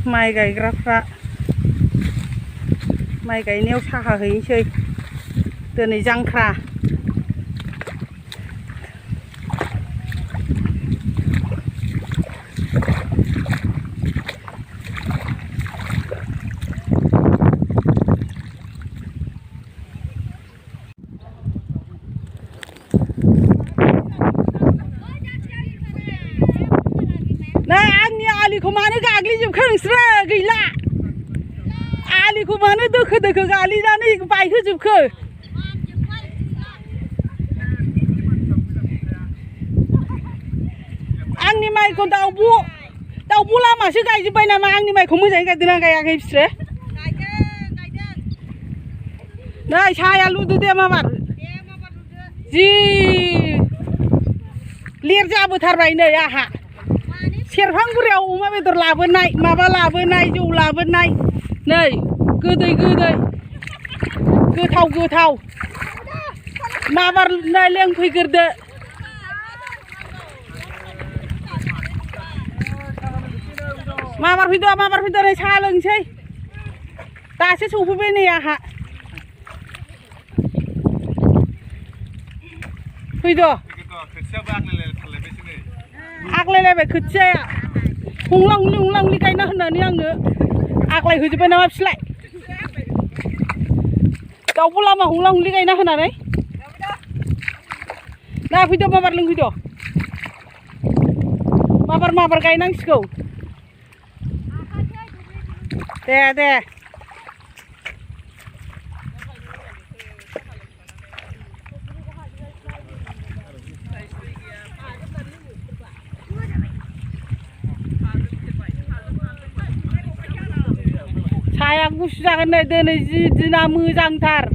माइ गायग्राफ्रा माइ गायनायाव साहा हैनोसै दिनै जांख्रा आलिखौ मानो गाग्लिजोबखो नोंसोरो गैला आलिखौ मानो दोखो दोखो गाग्लिनानै बायहोजोबखो आंनि माइखौ दाउब' लामासो गायजोब्बाय नामा आंनि माइखौ मोजाङै गायदोंना गायाखै बिसोरो नै साया लुदो दे माबार जि लेर जाबोथारबाय नै आहा सेरफांगुरियाव अमा बेदर लाबोनाय माबा लाबोनाय जौ लाबोनाय नै गोदै गोदै गोथाव गोथाव माबार लोंफैग्रोदो माबार फैदो नै साहा लोंसै दासो सफैबाय नै आहा फैदो आग्लायलायबाय खोथियाया हुंलां हुंलि गायना होननानै आंनो आग्लाय होजोब्बाय नामा बिसोरलाय दाउब' लामा हुंलां हुंलि गायना होनानै ना फैदो माबार लोंफैदो माबार गायनांसिगौ दे साया गुसु जागोन नै दिनै जि दिना मोजांथार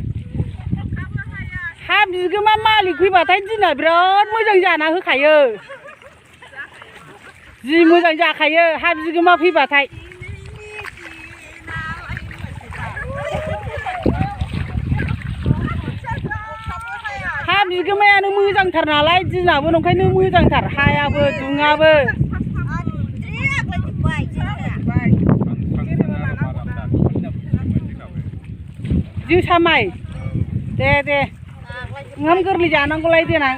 हा बिगोमा मालिक फैबाथाय दिना बिराद मोजां जाना होखायो जि मोजां जाखायो हा बिगोमा फैबाथाय हा बिगोमायानो मोजांथार नालाय दिनाबो ओंखायनो मोजांथार हायाबो दुङाबो जोसा माइ दे ओंखाम गोरलै जानांगौलाय देनां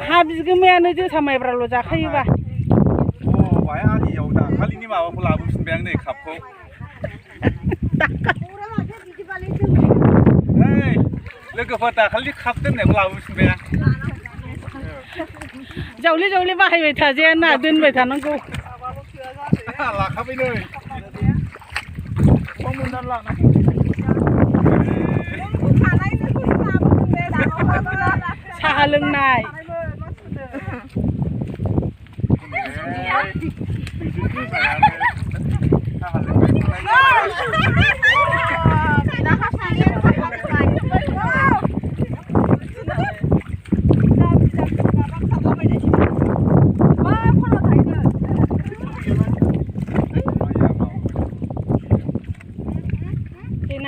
हा बिगोमायानो जोसा माइब्राल' जाखायोबा आलियाव दाखालिनि माबाखौ लाबोफिनबाय आं नै कापखौ लोगोफोर दाखालि काप दोननायखौ लाबोफिनबाय आं जावले बाहायबाय थाजाया ना दोनबाय थानांगौ लाखाबाय नै साहा लोंनाय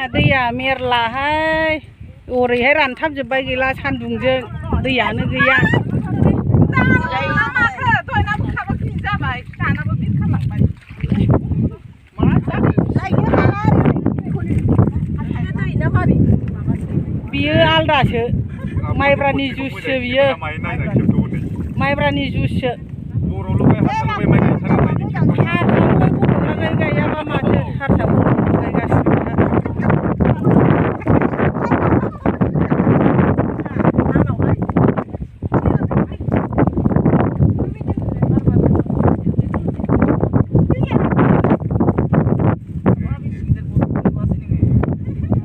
दैया मेरलाहाय ओरैहाय रानथाबजोब्बाय गैला सान्दुंजों दैयानो गैया बियो आलदासो माइब्रानि जुससो बियो माइब्रानि जुससो गायाबा माथो हारसा गायगासिनो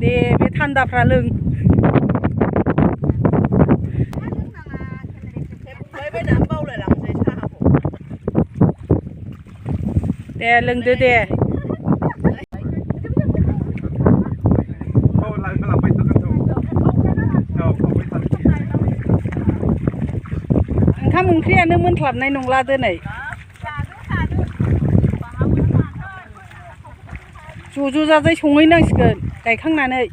दे बे थान्दाफ्रा लों दे लोंदो दे ओंखाम ओंख्रियानो मोनस्लाबनाय नंला दिनै ज' जाजाय संहैनांसिगोन गायखांनानै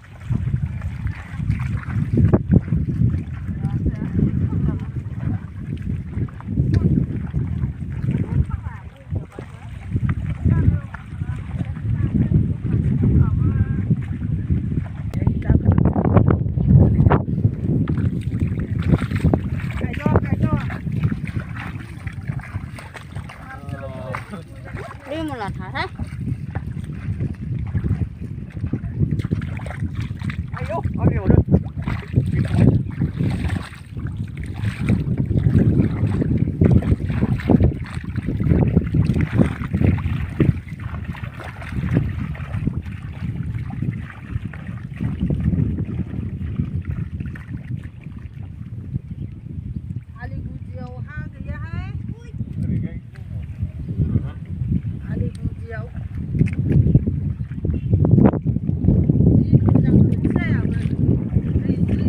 Ê một lần hả thế? 아유, 아유, 어려. Ali Bujiau ha cái gì hay? Ali Bujiau. Đi con chẳng khẩn xe à vậy? Đi.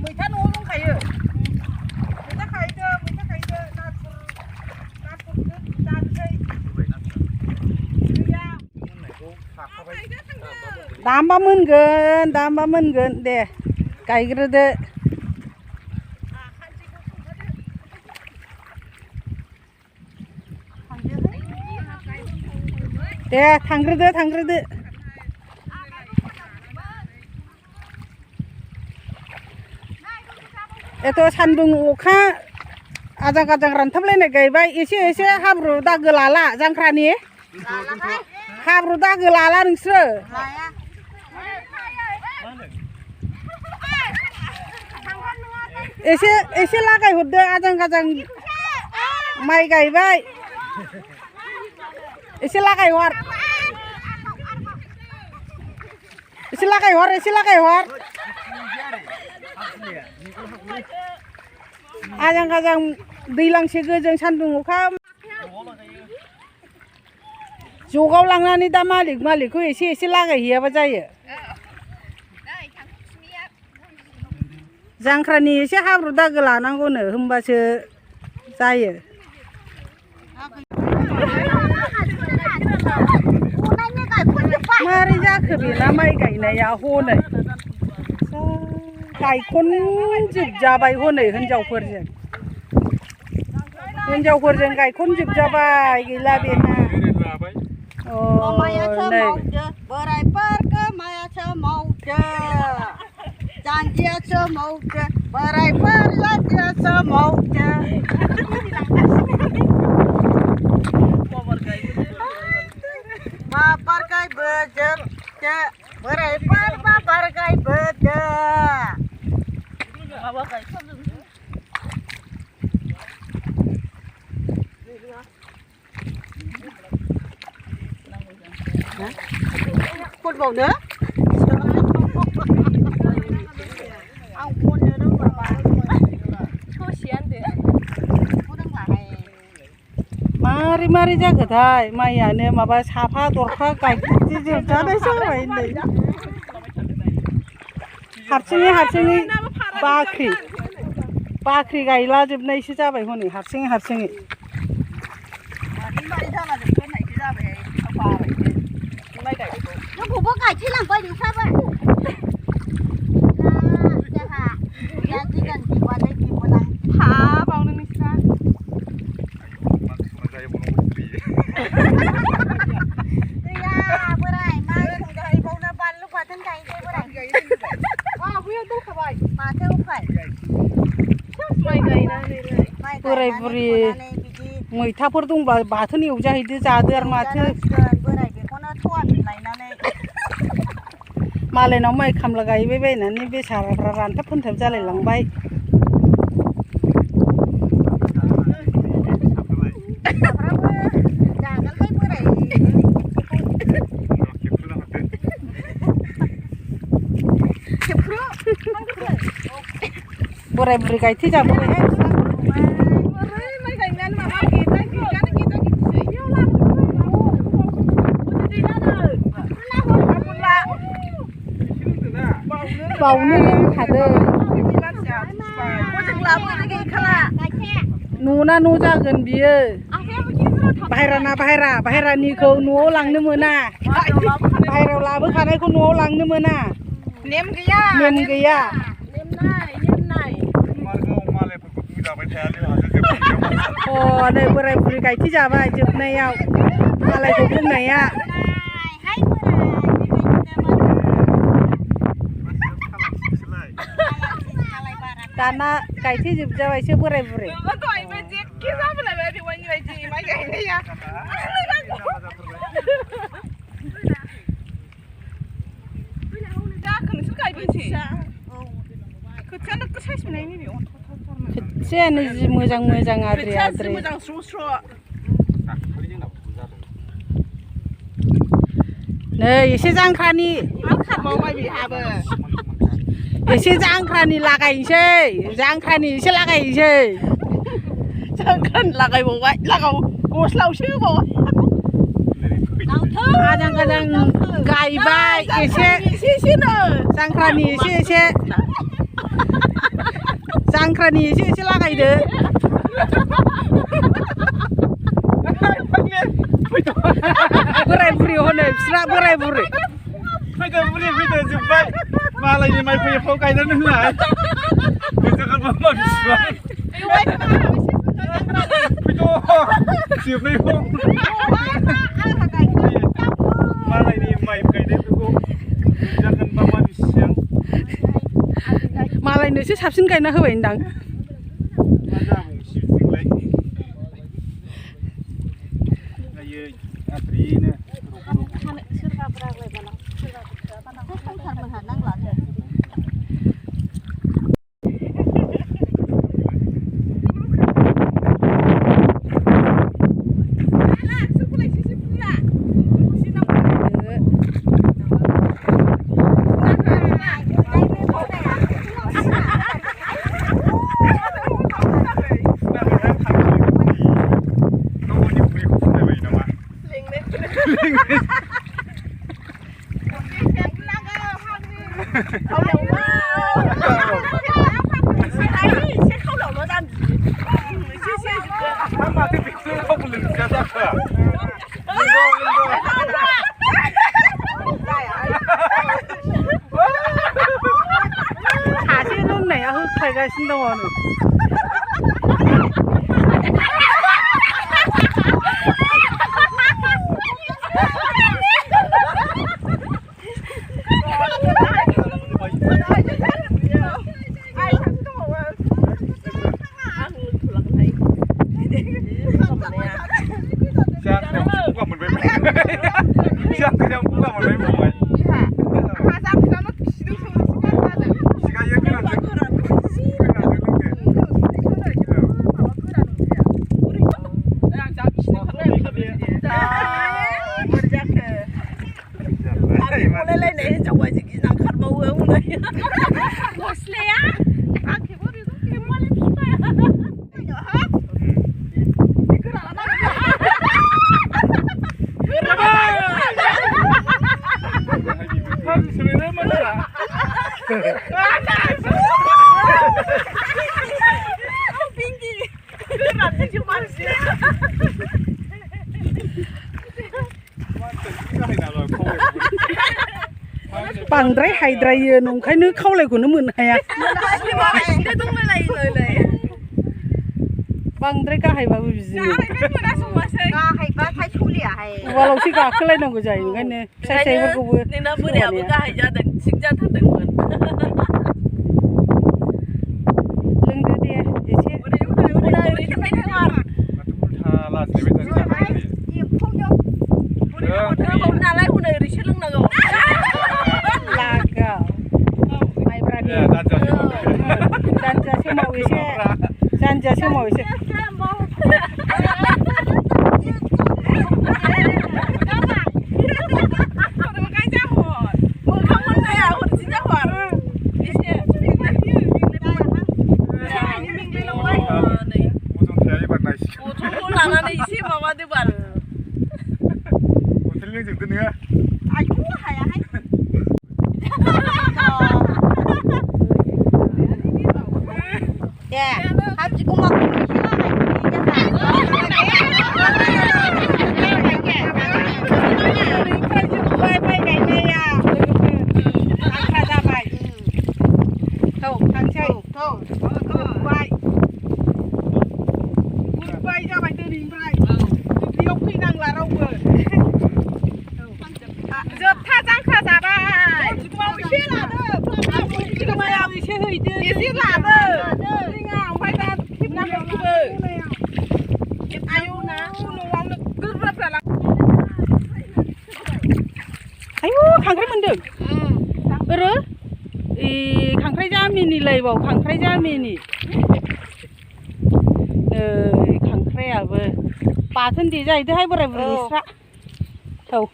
Mày thắt uống không khẩy rồi. Mày thắt khẩy chưa? Damba moनगोन दे गायग्रोदो दे थांग्रोदो एथ' सान्दुं अखा आजां गाजां रानथाबलायनाय गायबाय एसे हाब्रु दागो लाला जांख्रानि हाब्रु दागो लाला नोंसोरो एसे लागाय हरदो आजां गाजां माइ गायबाय एसे लागाय हर आजां गाजां दैलांसे गोजों सान्दुं अखा जगाव लांनानै दा मालिकखौ एसे लागायहैयाबा जायो जांख्रानि एसे हाब्रु दागो लानांगौनो होमबासो जायो मारै जाखो बेना माइ गायनाया हनै गायखनजोबजाबाय हनै हिनजावफोरजों गायखनजोबजाबाय गैला बेना नै बोराइफोरखौ मायासो मावदो जान्जियासो मावदो बोराइफोर जान्जियासो मावदो बाबार गायबोजोबदो बोराइफोर बाबार गायबोदो माबा गायसनदों खनबावनो आं खननो रोंबाबा ससेयानो मारै जाखोथाय माइयानो माबा साफा दरफा गायजोबजानाय जाबाय नै हारसिङै बाख्रि गायलाजोबनायसो जाबाय हनै हारसिङै नोंखौबो गायथैलांबाय नोंस्राबो जोंहा सिगां बिबानै बिबोनां थाबावनो नोंस्रा गैया बोराय माइ गायबावनो बानलु बाथोन गायनोसै बोराय बैयाव दंखाबाय माथो उफाय माइ गायनानै बोराय बुरि मैथाफोर दंब्ला बाथोन एवजाहैदो जादो आरो माथो बोराय बेखौनो सवाबिन लायनानै मालायनाव माइ खामला गायबाय बायनानै बेसाराफ्रा रानथाब फोनथाब जालायलांबाय बोराय बुरि गायथे जाबोबाय बावनो लोंखादों न'ना न' जागोन बियो बाहेरानिखौ न'आव लांनो मोना बाहेरायाव लाबोखानायखौ न'आव लांनो मोना Nem gaya. Nem gaya. Nem nai, nem nai. मालायफोरखौ बुजाबाय थाया जोंहासो जोबोद अ नै बोराय बुरै गायथि जाबाय जोबनायाव मालायखौ बुंनाया दाना गायथि जोबजाबायसो बोराय बुरै खोथियानो जि मोजां मोजां आद्रि आद्रि नै एसे जांख्रानि एसे जांख्रानि लागायनोसै जांख्रानि एसे लागायनोसै जांख्रानि लागायबावबाय गस्लायावसो होबावबाय आजां गाजां गायबाय एसे जांख्रानि एसे एसे जांख्रानि एसे एसे लागायदो बोराय बुरि हनै बिस्रा बोराय बुरि फैदो बुरि फैदो जोब्बाय मालायनि माइ फैयो गायनानै होनाय बोथोर मा बिसिबां फैदो जोबनायखौ मालायनि माइ गायनायफोरखौ जागोन मा बिसिबां मालायनोसो साबसिन गायना होबाय होनदां मा जाबावसै बिदिलाय आयै आद्रिनो सासे लोंनाया होख्लायगासिनो दङ बांद्राय हायद्रायो नंखायनो खावलायखौनो मोननो हाया बांद्राय गाहायबाबो बिदिनो उवालावसो गाखोलायनांगौ जायो ओंखायनो फिसा फिसाफोरखौबो नोंना बोरायाबो गाहाय जादों थिग जाथारदोंमोन लोंदो दे एसे नालाय हनै ओरैसो लोंनांगौ लागा माइब्रानि जानजिया समाव एसे जानजिया समाव एसे लानानै एसे माबादो बार लोंजोबदो नोङो आयौ हायाहाय दे हाबजिखौ माखौ एसे लादो मायाव एसे हैदो एसे लादो जोंहा ओमफ्राय दा खेबनांगौबो आयौ ना न'आवनो गोरबोफ्रा लां आयौ खांख्राइ मोनदों ओरो खांख्राइ जामिनिलाय बाव खांख्राइ जामिनि नै खांख्राइयाबो बाथोन देजाहैदोहाय बोराय बुरैफ्रा औ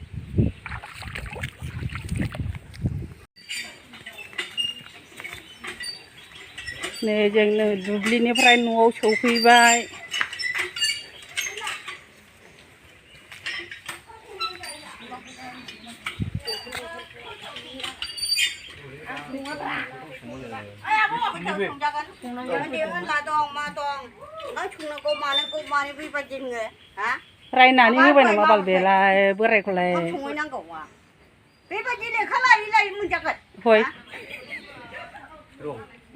नै जोंनो दुब्लिनिफ्राय न'आव सौफैबाय रायनानै होबाय नामा बाल बेलाय बोरायखौलाय हय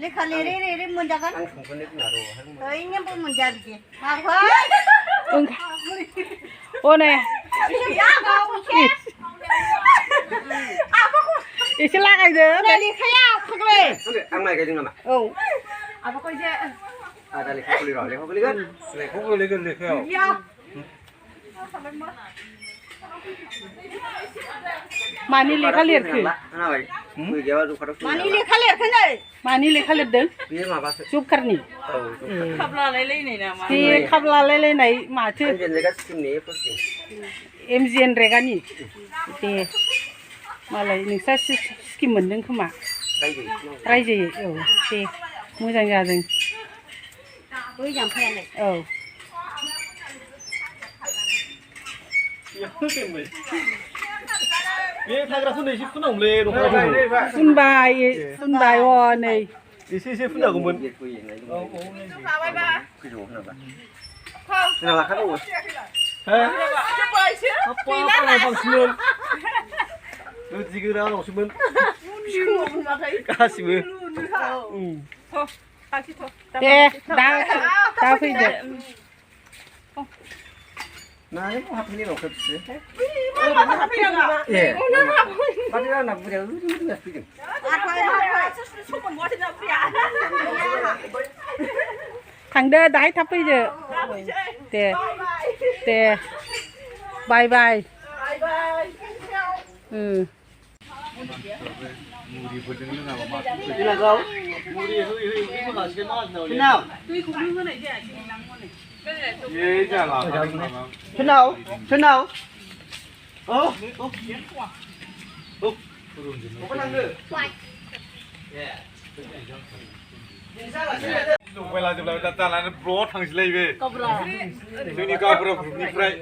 लेखा लिरे मोनजागोन ओरैनोबो मोनजागोन हनै एसे लागायदो लेखाया फाग्लाय आं माइ गायदों नामा औ आबाखौ एसे आदा लेखा गोलैगोन लेखायाव मानि लेखा लिरखो मानि लेखा लिरखोनै मानि लेखा लिरदों बेयो माबासो जब कारनि खाब्ला लायलायनाय नामा बे खाब्ला लायलायनाय माथो एमजिएन रेगानि दे मालाय नोंस्रा स्किम मोनदों खोमा रायजोयै औ दे मोजां जादों बै जाम्फैयालाय औ बे थाग्राखौ नै एसे फुनांगौलै दख'ना फुनबाय फुनबाय अ नै एसे फुनांगौमोन जोंना लाखानांगौ बांसिनमोन जि गोरा आंनावसोमोन गासिबो दे दा फैदो नानै हाफैनि उनाव खेबसे माथो आंना बुरैया ओरैनो फैदों थांदो दाहाय थाब फैदो दे दे बाय बाय मुरिफोरजों लोङाबा मा जोंनाव मुरि होयै माखासे माहाजोनाव दैखौबो होनाय जायासै ए जाला सोरनाव औ लगायला जोबला दा दालानो ब्ल'आव थांसैलाय बे जोंनि गावबुरा ग्रुपनिफ्राय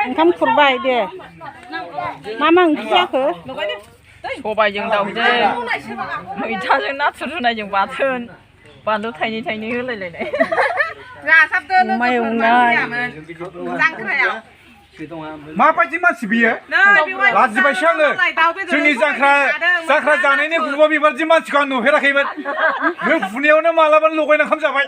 ओंखाम खुरबाय दे मा ओंख्रि जाखो सबायजों दाउजों मैथाजों नाथुर रुनायजों बाथोन बानलु थाइनै थाइनै होलायलायनाय अमा एवनाय माबायदि मानसि बियो लाजिबायसो आङो जोंनि जांख्रा जानायनि ग्रुपआव बेबायदि मानसिखौ आं नुफेराखैमोन बे फुनायावनो मालाबानो लगायना ओंखाम जाबाय